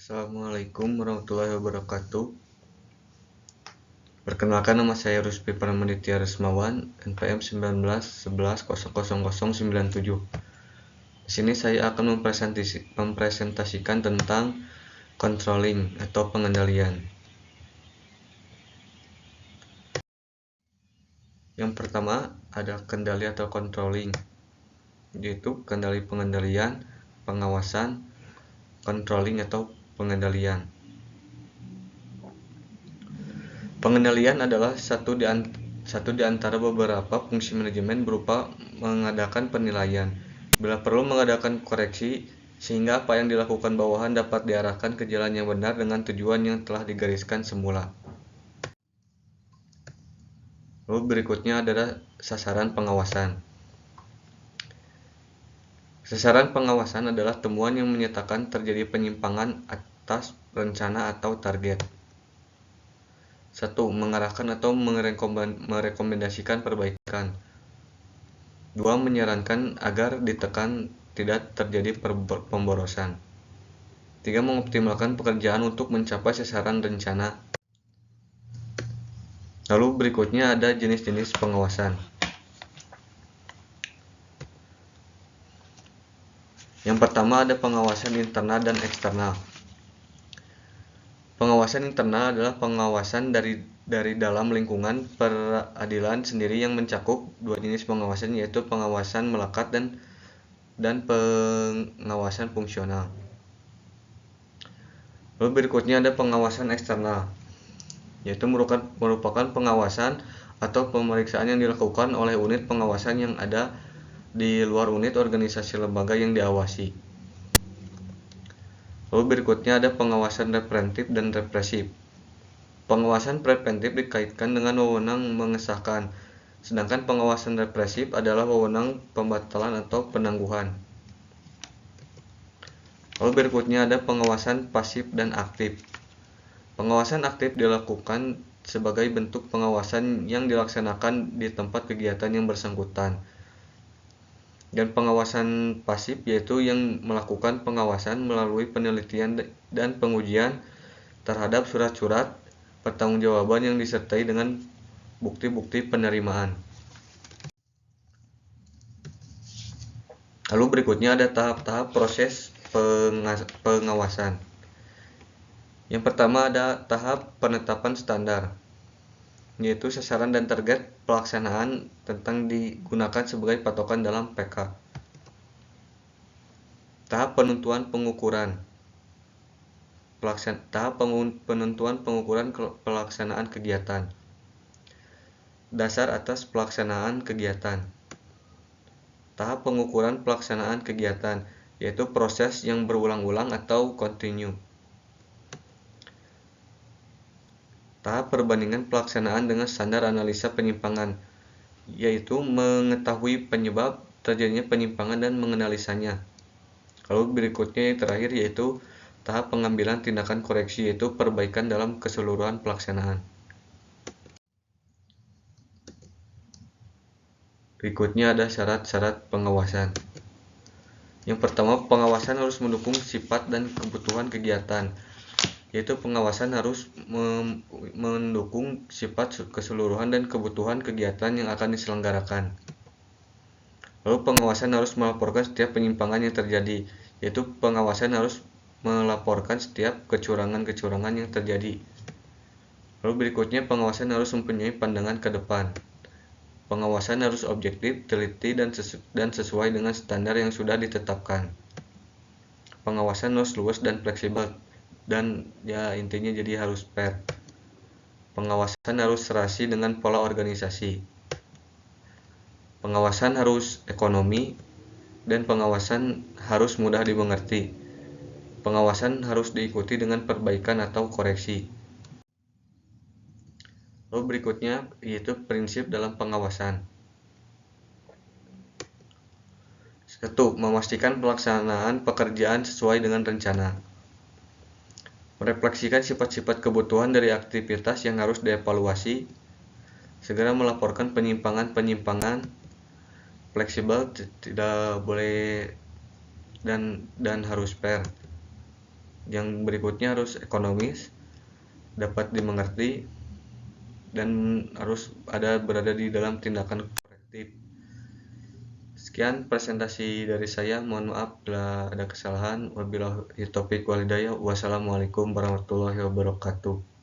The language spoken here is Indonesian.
Assalamualaikum warahmatullahi wabarakatuh. Perkenalkan, nama saya Ruspi Pramaditya Resmawan, NPM 1911100097. Di sini saya akan mempresentasikan tentang controlling atau pengendalian. Yang pertama ada kendali atau controlling, yaitu kendali pengendalian, pengawasan, controlling atau pengendalian. Pengendalian adalah satu di antara beberapa fungsi manajemen berupa mengadakan penilaian, bila perlu mengadakan koreksi, sehingga apa yang dilakukan bawahan dapat diarahkan ke jalan yang benar dengan tujuan yang telah digariskan semula. Lalu berikutnya adalah sasaran pengawasan. Sasaran pengawasan adalah temuan yang menyatakan terjadi penyimpangan atas rencana atau target. 1. Mengarahkan atau merekomendasikan perbaikan. 2. Menyarankan agar ditekan tidak terjadi pemborosan. 3. Mengoptimalkan pekerjaan untuk mencapai sasaran rencana. Lalu berikutnya ada jenis-jenis pengawasan. Yang pertama ada pengawasan internal dan eksternal. Pengawasan internal adalah pengawasan dari dalam lingkungan peradilan sendiri yang mencakup dua jenis pengawasan, yaitu pengawasan melekat dan pengawasan fungsional. Lalu berikutnya ada pengawasan eksternal, yaitu merupakan pengawasan atau pemeriksaan yang dilakukan oleh unit pengawasan yang ada di luar unit organisasi lembaga yang diawasi. Lalu berikutnya ada pengawasan preventif dan represif. Pengawasan preventif dikaitkan dengan wewenang mengesahkan, sedangkan pengawasan represif adalah wewenang pembatalan atau penangguhan. Lalu berikutnya ada pengawasan pasif dan aktif. Pengawasan aktif dilakukan sebagai bentuk pengawasan yang dilaksanakan di tempat kegiatan yang bersangkutan. Dan pengawasan pasif yaitu yang melakukan pengawasan melalui penelitian dan pengujian terhadap surat-surat pertanggungjawaban yang disertai dengan bukti-bukti penerimaan. Lalu berikutnya ada tahap-tahap proses pengawasan. Yang pertama ada tahap penetapan standar, yaitu sasaran dan target pelaksanaan tentang digunakan sebagai patokan dalam PK. Tahap penentuan pengukuran. Tahap penentuan pengukuran pelaksanaan kegiatan. Dasar atas pelaksanaan kegiatan. Tahap pengukuran pelaksanaan kegiatan, yaitu proses yang berulang-ulang atau continue. Tahap perbandingan pelaksanaan dengan standar analisa penyimpangan, yaitu mengetahui penyebab terjadinya penyimpangan dan menganalisanya. Lalu berikutnya yang terakhir yaitu tahap pengambilan tindakan koreksi, yaitu perbaikan dalam keseluruhan pelaksanaan. Berikutnya ada syarat-syarat pengawasan. Yang pertama, pengawasan harus mendukung sifat dan kebutuhan kegiatan, yaitu pengawasan harus mendukung sifat keseluruhan dan kebutuhan kegiatan yang akan diselenggarakan. Lalu pengawasan harus melaporkan setiap penyimpangan yang terjadi, yaitu pengawasan harus melaporkan setiap kecurangan-kecurangan yang terjadi. Lalu berikutnya pengawasan harus mempunyai pandangan ke depan. Pengawasan harus objektif, teliti, dan sesuai dengan standar yang sudah ditetapkan. Pengawasan harus luas dan fleksibel, dan intinya jadi harus fair. Pengawasan harus serasi dengan pola organisasi. Pengawasan harus ekonomi, dan pengawasan harus mudah dimengerti. Pengawasan harus diikuti dengan perbaikan atau koreksi. Lalu berikutnya yaitu prinsip dalam pengawasan. 1. Memastikan pelaksanaan pekerjaan sesuai dengan rencana. Merefleksikan sifat-sifat kebutuhan dari aktivitas yang harus dievaluasi. Segera melaporkan penyimpangan. Fleksibel, tidak boleh dan harus fair. Yang berikutnya harus ekonomis, dapat dimengerti, dan harus berada di dalam tindakan korektif. Sekian presentasi dari saya, mohon maaf bila ada kesalahan. Wabillahi taufiq wal hidayah. Wassalamualaikum warahmatullahi wabarakatuh.